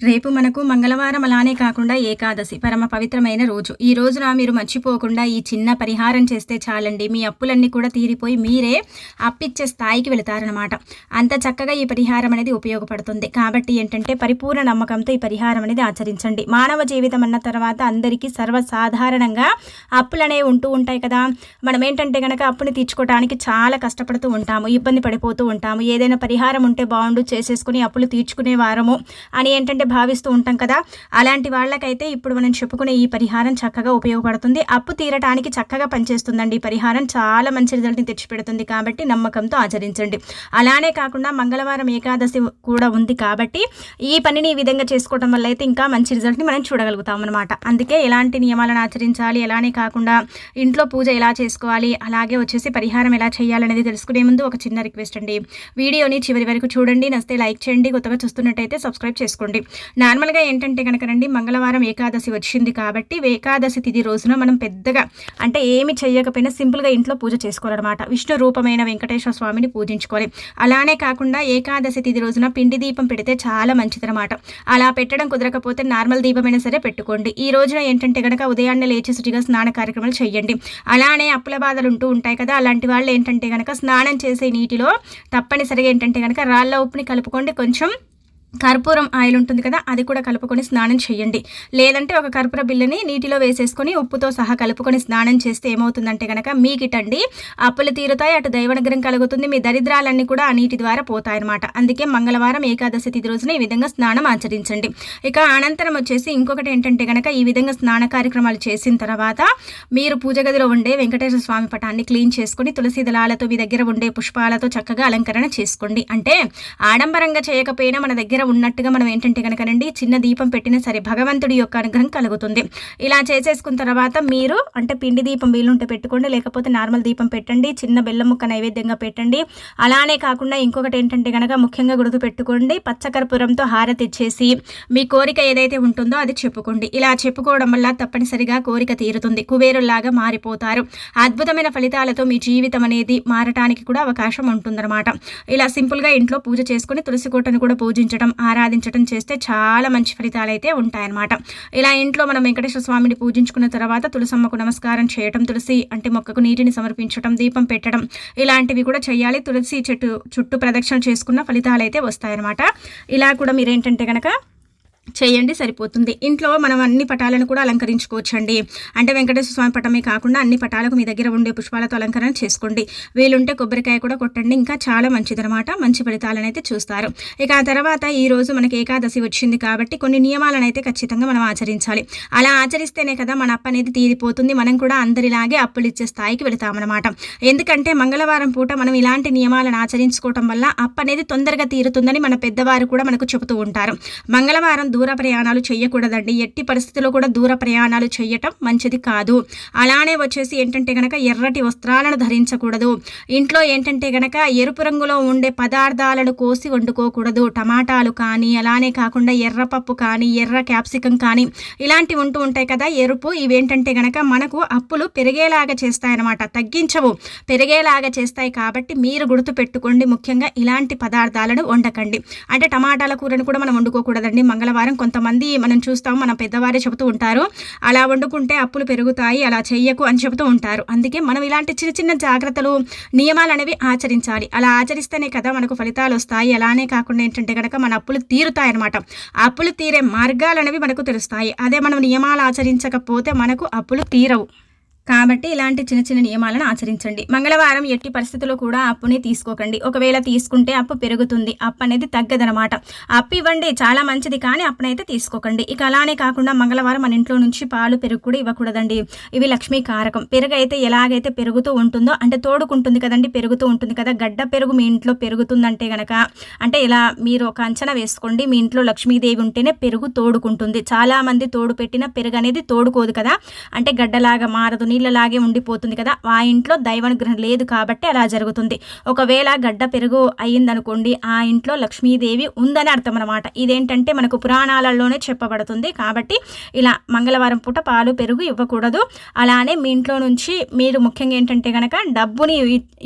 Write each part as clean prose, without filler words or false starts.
రేపు మనకు మంగళవారం అలానే కాకుండా ఏకాదశి పరమ పవిత్రమైన రోజు. ఈ రోజున మీరు మర్చిపోకుండా ఈ చిన్న పరిహారం చేస్తే చాలండి. మీ అప్పులన్నీ కూడా తీరిపోయి మీరే అప్పిచ్చే స్థాయికి వెళతారనమాట. అంత చక్కగా ఈ పరిహారం అనేది ఉపయోగపడుతుంది. కాబట్టి ఏంటంటే పరిపూర్ణ నమ్మకంతో ఈ పరిహారం అనేది ఆచరించండి. మానవ జీవితం అన్న తర్వాత అందరికీ సర్వసాధారణంగా అప్పులనేవి ఉంటూ ఉంటాయి కదా. మనం ఏంటంటే గనక అప్పుని తీర్చుకోవడానికి చాలా కష్టపడుతూ ఉంటాము, ఇబ్బంది పడిపోతూ ఉంటాము. ఏదైనా పరిహారం ఉంటే బాగుండు చేసేసుకుని అప్పులు తీర్చుకునే వారము అని ఏంటంటే భావిస్తూ ఉంటాం కదా. అలాంటి వాళ్ళకైతే ఇప్పుడు మనం చెప్పుకునే ఈ పరిహారం చక్కగా ఉపయోగపడుతుంది. అప్పు తీరటానికి చక్కగా పనిచేస్తుందండి. ఈ పరిహారం చాలా మంచి రిజల్ట్ని తెచ్చిపెడుతుంది. కాబట్టి నమ్మకంతో ఆచరించండి. అలానే కాకుండా మంగళవారం ఏకాదశి కూడా ఉంది కాబట్టి ఈ పనిని ఈ విధంగా చేసుకోవడం వల్ల అయితే ఇంకా మంచి రిజల్ట్ని మనం చూడగలుగుతాం అనమాట. అందుకే ఎలాంటి నియమాలను ఆచరించాలి, అలానే కాకుండా ఇంట్లో పూజ ఎలా చేసుకోవాలి, అలాగే వచ్చేసి పరిహారం ఎలా చేయాలనేది తెలుసుకునే ముందు ఒక చిన్న రిక్వెస్ట్ అండి. వీడియోని చివరి వరకు చూడండి, నచ్చితే లైక్ చేయండి, కొత్తగా చూస్తున్నట్టయితే సబ్స్క్రైబ్ చేసుకోండి. నార్మల్గా ఏంటంటే కనుకనండి మంగళవారం ఏకాదశి వచ్చింది కాబట్టి ఏకాదశి తిథి రోజున మనం పెద్దగా అంటే ఏమి చేయకపోయినా సింపుల్గా ఇంట్లో పూజ చేసుకోవాలన్నమాట. విష్ణు రూపమైన వెంకటేశ్వర స్వామిని పూజించుకోవాలి. అలానే కాకుండా ఏకాదశి తిథి రోజున పిండి దీపం పెడితే చాలా మంచిదన్నమాట. అలా పెట్టడం కుదరకపోతే నార్మల్ దీపమైనా సరే పెట్టుకోండి. ఈ రోజున ఏంటంటే కనుక ఉదయాన్నే లేచి శుచిగా స్నాన కార్యక్రమాలు చేయండి. అలానే అప్పుల బాధలు ఉంటూ ఉంటాయి కదా, అలాంటి వాళ్ళు ఏంటంటే కనుక స్నానం చేసే నీటిలో తప్పనిసరిగా ఏంటంటే కనుక రాళ్ళ ఉప్పుని కలుపుకోండి, కొంచెం కర్పూరం ఆయిల్ ఉంటుంది కదా అది కూడా కలుపుకొని స్నానం చేయండి. లేదంటే ఒక కర్పూర బిళ్ళని నీటిలో వేసేసుకొని ఉప్పుతో సహా కలుపుకొని స్నానం చేస్తే ఏమవుతుందంటే కనుక మీకిటండి అప్పులు తీరుతాయి, అటు దైవనుగ్రహం కలుగుతుంది, మీ దరిద్రాలన్నీ కూడా ఆ నీటి ద్వారా పోతాయన్నమాట. అందుకే మంగళవారం ఏకాదశి తిథి రోజున ఈ విధంగా స్నానం ఆచరించండి. ఇక అనంతరం వచ్చేసి ఇంకొకటి ఏంటంటే కనుక ఈ విధంగా స్నాన కార్యక్రమాలు చేసిన తర్వాత మీరు పూజ గదిలో ఉండే వెంకటేశ్వర స్వామి పటాన్ని క్లీన్ చేసుకొని తులసి దళాలతో మీ దగ్గర ఉండే పుష్పాలతో చక్కగా అలంకరణ చేసుకోండి. అంటే ఆడంబరంగా చేయకపోయినా మన దగ్గర ఉన్నట్టుగా మనం ఏంటంటే కనుకనండి చిన్న దీపం పెట్టినా సరే భగవంతుడి యొక్క అనుగ్రహం కలుగుతుంది. ఇలా చేసేసుకున్న తర్వాత మీరు అంటే పిండి దీపం వీలుంటే పెట్టుకోండి, లేకపోతే నార్మల్ దీపం పెట్టండి, చిన్న బెల్లం ముక్క నైవేద్యంగా పెట్టండి. అలానే కాకుండా ఇంకొకటి ఏంటంటే కనుక ముఖ్యంగా గుర్తు పెట్టుకోండి, పచ్చకర్పూరంతో హారతి ఇచ్చేసి మీ కోరిక ఏదైతే ఉంటుందో అది చెప్పుకోండి. ఇలా చెప్పుకోవడం వల్ల తప్పనిసరిగా కోరిక తీరుతుంది, కుబేరులాగా మారిపోతారు. అద్భుతమైన ఫలితాలతో మీ జీవితం అనేది మారటానికి కూడా అవకాశం ఉంటుందన్నమాట. ఇలా సింపుల్గా ఇంట్లో పూజ చేసుకుని తులసి కోటను కూడా పూజించడం, ఆరాధించడం చేస్తే చాలా మంచి ఫలితాలు అయితే ఉంటాయన్నమాట. ఇలా ఇంట్లో మనం వెంకటేశ్వర స్వామిని పూజించుకున్న తర్వాత తులసమ్మకు నమస్కారం చేయటం, తులసి అంటే మొక్కకు నీటిని సమర్పించడం, దీపం పెట్టడం ఇలాంటివి కూడా చేయాలి. తులసి చెట్టు చుట్టూ ప్రదక్షిణ చేసుకున్న ఫలితాలు అయితే వస్తాయన్నమాట. ఇలా కూడా మీరేంటంటే కనుక చేయండి, సరిపోతుంది. ఇంట్లో మనం అన్ని పటాలను కూడా అలంకరించుకోవచ్చండి. అంటే వెంకటేశ్వర స్వామి పటమే కాకుండా అన్ని పటాలకు మీ దగ్గర ఉండే పుష్పాలతో అలంకరణ చేసుకోండి. వీలుంటే కొబ్బరికాయ కూడా కొట్టండి, ఇంకా చాలా మంచిదనమాట. మంచి ఫలితాలను అయితే చూస్తారు. ఇక ఆ తర్వాత ఈ రోజు మనకి ఏకాదశి వచ్చింది కాబట్టి కొన్ని నియమాలను అయితే ఖచ్చితంగా మనం ఆచరించాలి. అలా ఆచరిస్తేనే కదా మన అప్పు అనేది తీరిపోతుంది, మనం కూడా అందరిలాగే అప్పులు ఇచ్చే స్థాయికి వెళతామన్నమాట. ఎందుకంటే మంగళవారం పూట మనం ఇలాంటి నియమాలను ఆచరించుకోవటం వల్ల అప్పు అనేది తొందరగా తీరుతుందని మన పెద్దవారు కూడా మనకు చెబుతూ ఉంటారు. మంగళవారం దూర ప్రయాణాలు చేయకూడదండి. ఎట్టి పరిస్థితుల్లో కూడా దూర ప్రయాణాలు చేయటం మంచిది కాదు. అలానే వచ్చేసి ఏంటంటే గనక ఎర్రటి వస్త్రాలను ధరించకూడదు. ఇంట్లో ఏంటంటే గనక ఎరుపు రంగులో ఉండే పదార్థాలను కోసి వండుకోకూడదు. టమాటాలు కానీ, అలానే కాకుండా ఎర్రపప్పు కానీ, ఎర్ర క్యాప్సికం కానీ ఇలాంటివి ఉంటూ ఉంటాయి కదా ఎరుపు, ఇవేంటంటే గనక మనకు అప్పులు పెరిగేలాగా చేస్తాయన్నమాట. తగ్గించవు, పెరిగేలాగా చేస్తాయి. కాబట్టి మీరు గుర్తు పెట్టుకోండి, ముఖ్యంగా ఇలాంటి పదార్థాలను వండకండి. అంటే టమాటాల కూరను కూడా మనం వండుకోకూడదండి మంగళవారం. కొంతమంది మనం చూస్తాం, మన పెద్దవారే చెబుతూ ఉంటారు అలా వండుకుంటే అప్పులు పెరుగుతాయి, అలా చెయ్యకు అని చెబుతూ ఉంటారు. అందుకే మనం ఇలాంటి చిన్న చిన్న జాగ్రత్తలు, నియమాలు అనేవి ఆచరించాలి. అలా ఆచరిస్తేనే కదా మనకు ఫలితాలు వస్తాయి. అలానే కాకుండా ఏంటంటే కనుక మన అప్పులు తీరుతాయి అనమాట. అప్పులు తీరే మార్గాలు అనేవి మనకు తెలుస్తాయి. అదే మనం నియమాలు ఆచరించకపోతే మనకు అప్పులు తీరవు. కాబట్టి ఇలాంటి చిన్న చిన్న నియమాలను ఆచరించండి. మంగళవారం ఎట్టి పరిస్థితుల్లో కూడా అప్పుని తీసుకోకండి. ఒకవేళ తీసుకుంటే అప్పు పెరుగుతుంది, అప్పు అనేది తగ్గదనమాట. అప్పు ఇవ్వండి, చాలా మంచిది, కానీ అప్పునైతే తీసుకోకండి. ఇక అలానే కాకుండా మంగళవారం మన ఇంట్లో నుంచి పాలు, పెరుగు కూడా ఇవ్వకూడదండి. ఇవి లక్ష్మీ కారకం. పెరుగు అయితే ఎలాగైతే పెరుగుతూ ఉంటుందో అంటే తోడుకుంటుంది కదండి, పెరుగుతూ ఉంటుంది కదా. గడ్డ పెరుగు మీ ఇంట్లో పెరుగుతుందంటే గనక అంటే ఇలా మీరు ఒక అంచనా వేసుకోండి, మీ ఇంట్లో లక్ష్మీదేవి ఉంటేనే పెరుగు తోడుకుంటుంది. చాలామంది తోడు పెట్టిన పెరుగు అనేది తోడుకోదు కదా, అంటే గడ్డలాగా మారదు, నీళ్ళలాగే ఉండిపోతుంది కదా, ఆ ఇంట్లో దైవానుగ్రహం లేదు కాబట్టి అలా జరుగుతుంది. ఒకవేళ గడ్డ పెరుగు అయ్యిందనుకోండి, ఆ ఇంట్లో లక్ష్మీదేవి ఉందని అర్థం అనమాట. ఇదేంటంటే మనకు పురాణాలలోనే చెప్పబడుతుంది. కాబట్టి ఇలా మంగళవారం పూట పాలు పెరుగు ఇవ్వకూడదు. అలానే మీ ఇంట్లో నుంచి మీరు ముఖ్యంగా ఏంటంటే కనుక డబ్బుని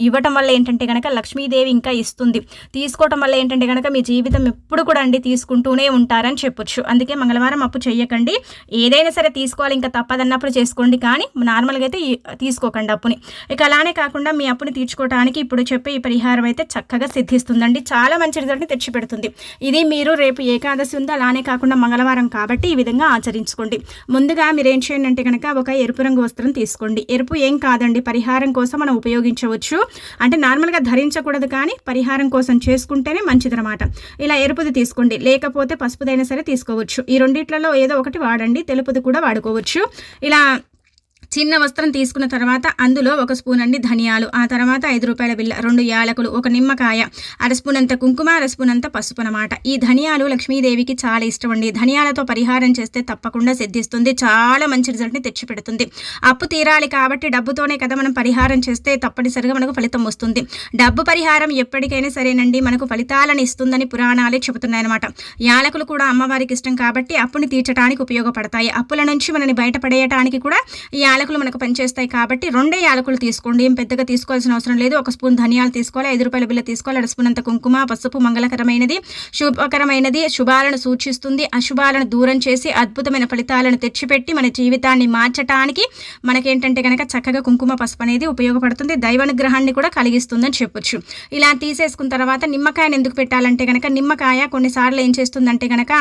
ఇవ్వటం వల్ల ఏంటంటే కనుక లక్ష్మీదేవి ఇంకా ఇస్తుంది. తీసుకోవటం వల్ల ఏంటంటే కనుక మీ జీవితం ఎప్పుడు కూడా అండి తీసుకుంటూనే ఉంటారని చెప్పొచ్చు. అందుకే మంగళవారం అప్పు చెయ్యకండి. ఏదైనా సరే తీసుకోవాలి, ఇంకా తప్పదన్నప్పుడు చేసుకోండి, కానీ నార్మల్గా అయితే తీసుకోకండి అప్పుని. ఇక అలానే కాకుండా మీ అప్పుని తీర్చుకోవడానికి ఇప్పుడు చెప్పే ఈ పరిహారం అయితే చక్కగా సిద్ధిస్తుందండి. చాలా మంచి రిజల్ట్ని తెచ్చిపెడుతుంది. ఇది మీరు రేపు ఏకాదశి ఉంది, అలానే కాకుండా మంగళవారం కాబట్టి ఈ విధంగా ఆచరించుకోండి. ముందుగా మీరు ఏం చేయండి అంటే కనుక ఒక ఎరుపు రంగు వస్త్రం తీసుకోండి. ఎరుపు ఏం కాదండి, పరిహారం కోసం మనం ఉపయోగించవచ్చు. అంటే నార్మల్గా ధరించకూడదు, కానీ పరిహారం కోసం చేసుకుంటేనే మంచిదన్నమాట. ఇలా ఎరుపుది తీసుకోండి, లేకపోతే పసుపుదైనా సరే తీసుకోవచ్చు. ఈ రెండిట్లలో ఏదో ఒకటి వాడండి, తెలుపుది కూడా వాడుకోవచ్చు. ఇలా చిన్న వస్త్రం తీసుకున్న తర్వాత అందులో 1 స్పూన్ అండి ధనియాలు, ఆ తర్వాత 5 రూపాయల బిళ్ళ, 2 యాలకులు, 1 నిమ్మకాయ, అర స్పూన్ అంత కుంకుమ, అర స్పూన్ అంత పసుపు అనమాట. ఈ ధనియాలు లక్ష్మీదేవికి చాలా ఇష్టం అండి. ధనియాలతో పరిహారం చేస్తే తప్పకుండా సిద్ధిస్తుంది. చాలా మంచి రిజల్ట్ని తెచ్చిపెడుతుంది. అప్పు తీరాలి కాబట్టి డబ్బుతోనే కదా మనం పరిహారం చేస్తే తప్పనిసరిగా మనకు ఫలితం వస్తుంది. డబ్బు పరిహారం ఎప్పటికైనా సరేనండి మనకు ఫలితాలను ఇస్తుందని పురాణాలే చెబుతున్నాయన్నమాట. యాలకులు కూడా అమ్మవారికి ఇష్టం కాబట్టి అప్పుని తీర్చడానికి ఉపయోగపడతాయి. అప్పుల నుంచి మనని బయటపడేయడానికి కూడా ఈ యాలకులు మనకు పనిచేస్తాయి. కాబట్టి 2 యాలకులు తీసుకోండి, ఏం పెద్దగా తీసుకోవాల్సిన అవసరం లేదు. 1 స్పూన్ ధనియాలు తీసుకోవాలి, 5 రూపాయల బిళ్ళ తీసుకోవాలి, 1 స్పూన్ అంత కుంకుమ, పసుపు మంగళకరమైనది, శుభకరమైనది, శుభాలను సూచిస్తుంది. అశుభాలను దూరం చేసి అద్భుతమైన ఫలితాలను తెచ్చిపెట్టి మన జీవితాన్ని మార్చడానికి మనకేంటంటే కనుక చక్కగా కుంకుమ పసుపు అనేది ఉపయోగపడుతుంది. దైవానుగ్రహాన్ని కూడా కలిగిస్తుందని చెప్పొచ్చు. ఇలా తీసేసుకున్న తర్వాత నిమ్మకాయను ఎందుకు పెట్టాలంటే కనుక నిమ్మకాయ కొన్నిసార్లు ఏం చేస్తుందంటే కనుక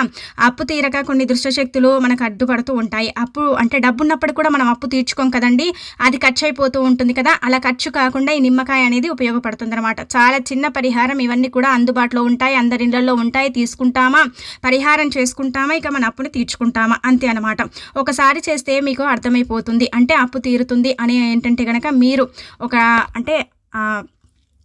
అప్పు తీరక కొన్ని దుష్టశక్తులు మనకు అడ్డుపడుతూ ఉంటాయి. అప్పు అంటే డబ్బు ఉన్నప్పుడు కూడా మనం అప్పు తీర్చుకోం కదండి, అది ఖర్చు అయిపోతూ ఉంటుంది కదా, అలా ఖర్చు కాకుండా ఈ నిమ్మకాయ అనేది ఉపయోగపడుతుంది అనమాట. చాలా చిన్న పరిహారం, ఇవన్నీ కూడా అందుబాటులో ఉంటాయి, అందరి ఇళ్లలో ఉంటాయి. తీసుకుంటామా, పరిహారం చేసుకుంటామా, ఇక మన అప్పుని తీర్చుకుంటామా, అంతే అనమాట. ఒకసారి చేస్తే మీకు అర్థమైపోతుంది, అంటే అప్పు తీరుతుంది అని ఏంటంటే కనుక మీరు ఒక అంటే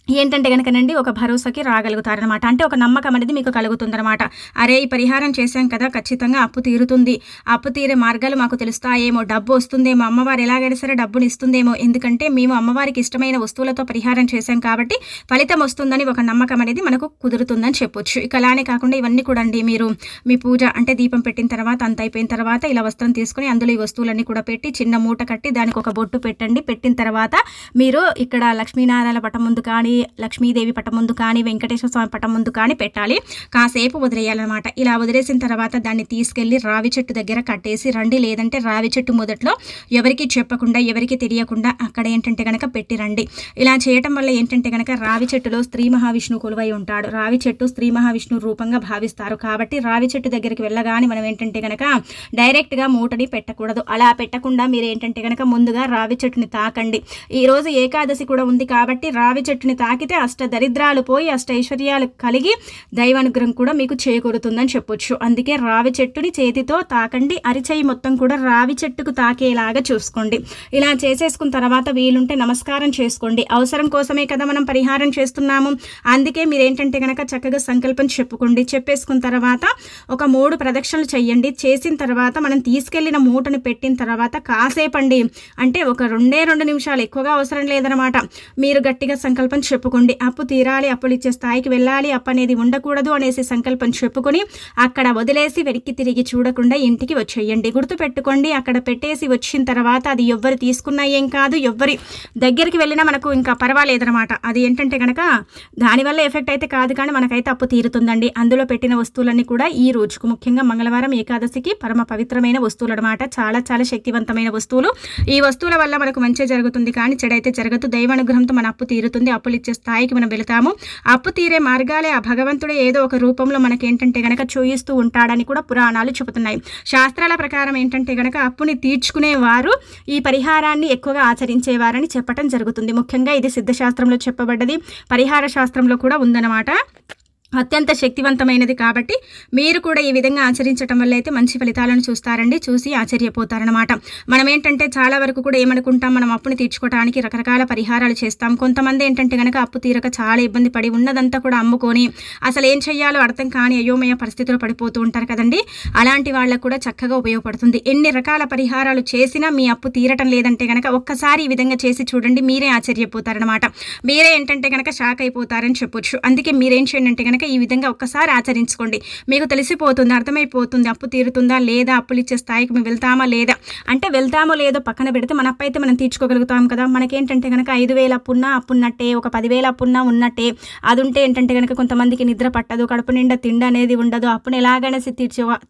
ఏంటంటే కనుకనండి ఒక భరోసాకి రాగలుగుతారనమాట. అంటే ఒక నమ్మకం అనేది మీకు కలుగుతుందనమాట. అరే ఈ పరిహారం చేశాం కదా, ఖచ్చితంగా అప్పు తీరుతుంది, అప్పు తీరే మార్గాలు మాకు తెలుస్తాయేమో, డబ్బు వస్తుందేమో, అమ్మవారు ఎలాగైనా సరే డబ్బుని ఇస్తుందేమో, ఎందుకంటే మేము అమ్మవారికి ఇష్టమైన వస్తువులతో పరిహారం చేశాం కాబట్టి ఫలితం వస్తుందని ఒక నమ్మకం అనేది మనకు కుదురుతుందని చెప్పొచ్చు. ఇక అలానే కాకుండా ఇవన్నీ కూడా అండి మీరు మీ పూజ అంటే దీపం పెట్టిన తర్వాత అంత అయిపోయిన తర్వాత ఇలా వస్త్రం తీసుకొని అందులో ఈ వస్తువులన్నీ కూడా పెట్టి చిన్న మూట కట్టి దానికి ఒక బొట్టు పెట్టండి. పెట్టిన తర్వాత మీరు ఇక్కడ లక్ష్మీనారాయణ పటం ముందు కానీ, లక్ష్మీదేవి పటం ముందు కానీ, వెంకటేశ్వర స్వామి పటం ముందు కానీ పెట్టాలి. కాసేపు వదిలేయాలన్నమాట. ఇలా వదిలేసిన తర్వాత దాన్ని తీసుకెళ్లి రావి చెట్టు దగ్గర కట్టేసి రండి, లేదంటే రావి చెట్టు మొదట్లో ఎవరికి చెప్పకుండా ఎవరికి తెలియకుండా అక్కడ ఏంటంటే కనుక పెట్టి రండి. ఇలా చేయటం వల్ల ఏంటంటే కనుక రావి చెట్టులో స్త్రీ మహావిష్ణువు కొలువై ఉంటాడు. రావి చెట్టు స్త్రీ మహావిష్ణువు రూపంగా భావిస్తారు. కాబట్టి రావి చెట్టు దగ్గరికి వెళ్ళగానే మనం ఏంటంటే కనుక డైరెక్ట్గా మూటని పెట్టకూడదు. అలా పెట్టకుండా మీరు ఏంటంటే కనుక ముందుగా రావి చెట్టుని తాకండి. ఈరోజు ఏకాదశి కూడా ఉంది కాబట్టి రావి చెట్టుని తాకితే అష్ట దరిద్రాలు పోయి అష్ట ఐశ్వర్యాలు కలిగి దైవానుగ్రహం కూడా మీకు చేకూరుతుందని చెప్పొచ్చు. అందుకే రావి చెట్టుని చేతితో తాకండి. అరిచేయి మొత్తం కూడా రావి చెట్టుకు తాకేలాగా చూసుకోండి. ఇలా చేసేసుకున్న తర్వాత వీలుంటే నమస్కారం చేసుకోండి. అవసరం కోసమే కదా మనం పరిహారం చేస్తున్నాము. అందుకే మీరేంటంటే కనుక చక్కగా సంకల్పం చెప్పుకోండి. చెప్పేసుకున్న తర్వాత ఒక 3 ప్రదక్షిణలు చెయ్యండి. చేసిన తర్వాత మనం తీసుకెళ్లిన మూటను పెట్టిన తర్వాత కాసేపండి, అంటే ఒక 2 నిమిషాలు, ఎక్కువగా అవసరం లేదనమాట. మీరు గట్టిగా సంకల్పం చెప్పుకోండి. అప్పు తీరాలి, అప్పులు ఇచ్చే స్థాయికి వెళ్ళాలి, అప్పు అనేది ఉండకూడదు అనేసి సంకల్పం చెప్పుకొని అక్కడ వదిలేసి వెనక్కి తిరిగి చూడకుండా ఇంటికి వచ్చేయండి. గుర్తుపెట్టుకోండి, అక్కడ పెట్టేసి వచ్చిన తర్వాత అది ఎవ్వరు తీసుకున్నా ఏం కాదు, ఎవ్వరి దగ్గరికి వెళ్ళినా మనకు ఇంకా పర్వాలేదనమాట. అది ఏంటంటే కనుక దానివల్ల ఎఫెక్ట్ అయితే కాదు, కానీ మనకైతే అప్పు తీరుతుందండి. అందులో పెట్టిన వస్తువులన్నీ కూడా ఈ రోజుకు ముఖ్యంగా మంగళవారం ఏకాదశికి పరమ పవిత్రమైన వస్తువులు అనమాట. చాలా చాలా శక్తివంతమైన వస్తువులు. ఈ వస్తువుల వల్ల మనకు మంచి జరుగుతుంది, కానీ చెడైతే జరగదు. దైవానుగ్రహంతో మన అప్పు తీరుతుంది. అప్పులు ఇచ్చే స్థాయికి మనం వెళతాము. అప్పు తీరే మార్గాలే ఆ భగవంతుడే ఏదో ఒక రూపంలో మనకేంటంటే గనక చూయిస్తూ ఉంటాడని కూడా పురాణాలు చెబుతున్నాయి. శాస్త్రాల ప్రకారం ఏంటంటే గనక అప్పుని తీర్చుకునేవారు ఈ పరిహారాన్ని ఎక్కువగా ఆచరించేవారని చెప్పడం జరుగుతుంది. ముఖ్యంగా ఇది సిద్ధశాస్త్రంలో చెప్పబడ్డది, పరిహార శాస్త్రంలో కూడా ఉందన్నమాట. అత్యంత శక్తివంతమైనది కాబట్టి మీరు కూడా ఈ విధంగా ఆచరించడం వల్ల అయితే మంచి ఫలితాలను చూస్తారండి. చూసి ఆశ్చర్యపోతారనమాట. మనం ఏంటంటే చాలా వరకు కూడా ఏమనుకుంటాం, మనం అప్పుని తీర్చుకోవడానికి రకరకాల పరిహారాలు చేస్తాం. కొంతమంది ఏంటంటే గనక అప్పు తీరక చాలా ఇబ్బంది పడి ఉన్నదంతా కూడా అమ్ముకొని అసలు ఏం చేయాలో అర్థం కాని అయోమయ పరిస్థితులు పడిపోతూ ఉంటారు కదండి. అలాంటి వాళ్ళకు కూడా చక్కగా ఉపయోగపడుతుంది. ఎన్ని రకాల పరిహారాలు చేసినా మీ అప్పు తీరటం లేదంటే గనక ఒక్కసారి ఈ విధంగా చేసి చూడండి, మీరే ఆశ్చర్యపోతారనమాట. మీరే ఏంటంటే గనక షాక్ అయిపోతారని చెప్పొచ్చు. అందుకే మీరేం చేయండి అంటే గనక ఈ విధంగా ఒక్కసారి ఆచరించుకోండి. మీకు తెలిసిపోతుంది, అర్థమైపోతుంది అప్పు తీరుతుందా లేదా, అప్పులు ఇచ్చే స్థాయికి మేము వెళ్తామా లేదా. అంటే వెళ్తామో లేదో పక్కన పెడితే మన అప్పు అయితే మనం తీర్చుకోగలుగుతాం కదా. మనకేంటంటే కనుక 5,000 అప్పున్నా అప్పున్నట్టే, ఒక 10,000 అప్పున్నా ఉన్నట్టే. అది ఉంటే ఏంటంటే కనుక కొంతమందికి నిద్ర పట్టదు, కడుపు నిండా తిండి అనేది ఉండదు, అప్పుని ఎలాగైనా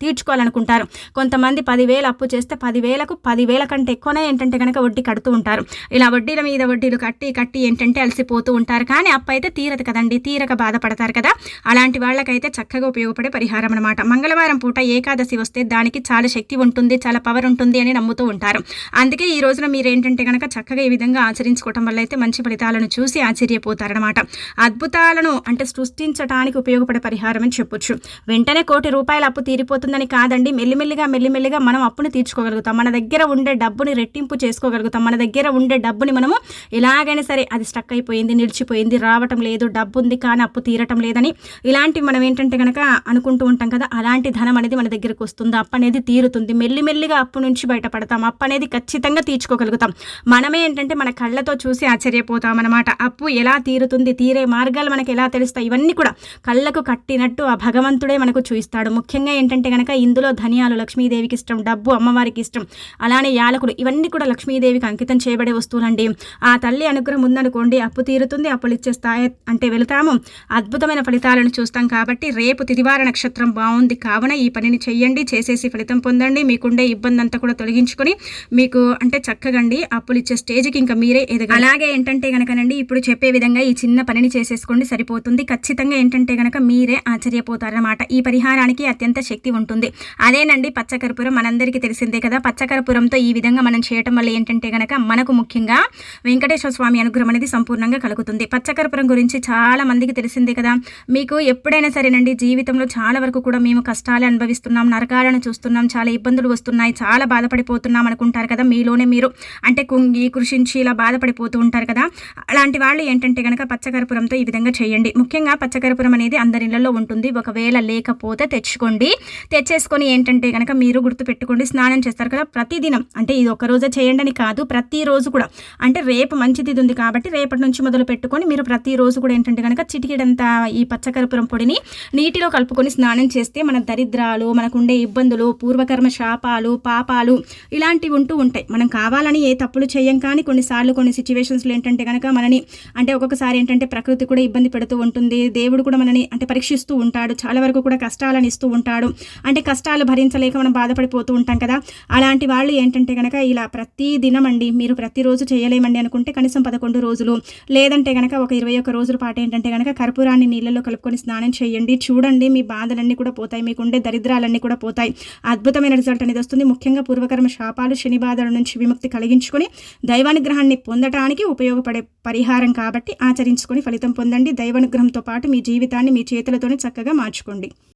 తీర్చుకోవాలనుకుంటారు. కొంతమంది 10,000 అప్పు చేస్తే 10,000కు 10,000 కంటే ఎక్కువనే ఏంటంటే కనుక వడ్డీ కడుతూ ఉంటారు. ఇలా వడ్డీల మీద వడ్డీలు కట్టి కట్టి ఏంటంటే అలసిపోతూ ఉంటారు. కానీ అప్పు అయితే తీరదు కదండి, తీరక బాధపడతారు కదా. అలాంటి వాళ్ళకైతే చక్కగా ఉపయోగపడే పరిహారం అనమాట. మంగళవారం పూట ఏకాదశి వస్తే దానికి చాలా శక్తి ఉంటుంది, చాలా పవర్ ఉంటుంది అని నమ్ముతూ ఉంటారు. అందుకే ఈ రోజున మీరు ఏంటంటే కనుక చక్కగా ఈ విధంగా ఆచరించుకోవటం వల్ల అయితే మంచి ఫలితాలను చూసి ఆశ్చర్యపోతారనమాట. అద్భుతాలను అంటే సృష్టించడానికి ఉపయోగపడే పరిహారం అని చెప్పొచ్చు. వెంటనే ₹1,00,00,000 అప్పు తీరిపోతుందని కాదండి. మెల్లిమెల్లిగా మనం అప్పుని తీర్చుకోగలుగుతాం. మన దగ్గర ఉండే డబ్బుని రెట్టింపు చేసుకోగలుగుతాం. మన దగ్గర ఉండే డబ్బుని మనము ఎలాగైనా సరే, అది స్టక్ అయిపోయింది, నిలిచిపోయింది, రావటం లేదు, డబ్బు ఉంది కానీ అప్పు తీరటం లేదని ఇలాంటివి మనం ఏంటంటే కనుక అనుకుంటూ ఉంటాం కదా. అలాంటి ధనం అనేది మన దగ్గరకు వస్తుంది, అప్పు అనేది తీరుతుంది. మెల్లిమెల్లిగా అప్పు నుంచి బయటపడతాం, అప్పు అనేది ఖచ్చితంగా తీర్చుకోగలుగుతాం. మనమే ఏంటంటే మన కళ్ళతో చూసి ఆశ్చర్యపోతాం అనమాట. అప్పు ఎలా తీరుతుంది, తీరే మార్గాలు మనకి ఎలా తెలుస్తాయి, ఇవన్నీ కూడా కళ్ళకు కట్టినట్టు ఆ భగవంతుడే మనకు చూపిస్తాడు. ముఖ్యంగా ఏంటంటే కనుక ఇందులో ధనియాలు లక్ష్మీదేవికి ఇష్టం, డబ్బు అమ్మవారికి ఇష్టం, అలానే యాలకులు ఇవన్నీ కూడా లక్ష్మీదేవికి అంకితం చేయబడే వస్తువులండి. ఆ తల్లి అనుగ్రహం ఉందనుకోండి, అప్పు తీరుతుంది, అప్పులు ఇచ్చే స్థాయి అంటే వెళతాము, అద్భుతమైన ఫలితాలను చూస్తాం. కాబట్టి రేపు తిదివార నక్షత్రం బాగుంది కావున ఈ పనిని చెయ్యండి, చేసేసి ఫలితం పొందండి. మీకుండే ఇబ్బంది అంతా కూడా తొలగించుకొని మీకు అంటే చక్కగండి అప్పులు ఇచ్చే స్టేజ్కి ఇంకా మీరే ఎదగాలి. అలాగే ఏంటంటే కనుకనండి ఇప్పుడు చెప్పే విధంగా ఈ చిన్న పనిని చేసేసుకోండి, సరిపోతుంది. ఖచ్చితంగా ఏంటంటే కనుక మీరే ఆశ్చర్యపోతారన్నమాట. ఈ పరిహారానికి అత్యంత శక్తి ఉంటుంది. అదేనండి పచ్చకర్పూరం. మనందరికీ తెలిసిందే కదా. పచ్చకర్పూరంతో ఈ విధంగా మనం చేయటం వల్ల ఏంటంటే కనుక మనకు ముఖ్యంగా వెంకటేశ్వర స్వామి అనుగ్రహం అనేది సంపూర్ణంగా కలుగుతుంది. పచ్చకర్పూరం గురించి చాలా మందికి తెలిసిందే కదా. మీకు ఎప్పుడైనా సరేనండి జీవితంలో చాలా వరకు కూడా మేము కష్టాలు అనుభవిస్తున్నాం, నరకాలను చూస్తున్నాం, చాలా ఇబ్బందులు వస్తున్నాయి, చాలా బాధపడిపోతున్నాం అనుకుంటారు కదా. మీలోనే మీరు అంటే కుంగి కృషించి ఇలా బాధపడిపోతూ ఉంటారు కదా. అలాంటి వాళ్ళు ఏంటంటే కనుక పచ్చకర్పూరంతో ఈ విధంగా చేయండి. ముఖ్యంగా పచ్చకర్పూరం అనేది అందరి ఇళ్లలో ఉంటుంది. ఒకవేళ లేకపోతే తెచ్చుకోండి. తెచ్చేసుకొని ఏంటంటే కనుక మీరు గుర్తుపెట్టుకోండి, స్నానం చేస్తారు కదా ప్రతిదినం. అంటే ఇది ఒక రోజే చేయండి అని కాదు, ప్రతిరోజు కూడా. అంటే రేపు మంచిది ఉంది కాబట్టి రేపటి నుంచి మొదలు పెట్టుకొని మీరు ప్రతిరోజు కూడా ఏంటంటే కనుక చిటికెడంతా ఈ పచ్చకర్పూరం పొడిని నీటిలో కలుపుకొని స్నానం చేస్తే మన దరిద్రాలు, మనకుండే ఇబ్బందులు, పూర్వకర్మ శాపాలు, పాపాలు ఇలాంటివి ఉంటూ ఉంటాయి. మనం కావాలని ఏ తప్పులు చేయం, కానీ కొన్నిసార్లు కొన్ని సిచ్యువేషన్స్లో ఏంటంటే కనుక మనని అంటే ఒక్కొక్కసారి ఏంటంటే ప్రకృతి కూడా ఇబ్బంది పెడుతూ ఉంటుంది, దేవుడు కూడా మనని అంటే పరీక్షిస్తూ ఉంటాడు, చాలా వరకు కూడా కష్టాలను ఇస్తూ ఉంటాడు. అంటే కష్టాలు భరించలేక మనం బాధపడిపోతూ ఉంటాం కదా. అలాంటి వాళ్ళు ఏంటంటే కనుక ఇలా ప్రతి దినం అండి, మీరు ప్రతిరోజు చేయలేమండి అనుకుంటే కనీసం 11 రోజులు లేదంటే కనుక ఒక 21 రోజుల పాటు ఏంటంటే కనుక కర్పూరాన్ని నీళ్ళలో కలుపుకొని స్నానం చేయండి. చూడండి మీ బాధలన్నీ కూడా పోతాయి, మీకుండే దరిద్రాలన్నీ కూడా పోతాయి. అద్భుతమైన రిజల్ట్ అనేది వస్తుంది. ముఖ్యంగా పూర్వకర్మ శాపాలు, శని బాధల నుంచి విముక్తి కలిగించుకొని దైవానుగ్రహాన్ని పొందడానికి ఉపయోగపడే పరిహారం కాబట్టి ఆచరించుకొని ఫలితం పొందండి. దైవానుగ్రహంతో పాటు మీ జీవితాన్ని మీ చేతులతోనే చక్కగా మార్చుకోండి.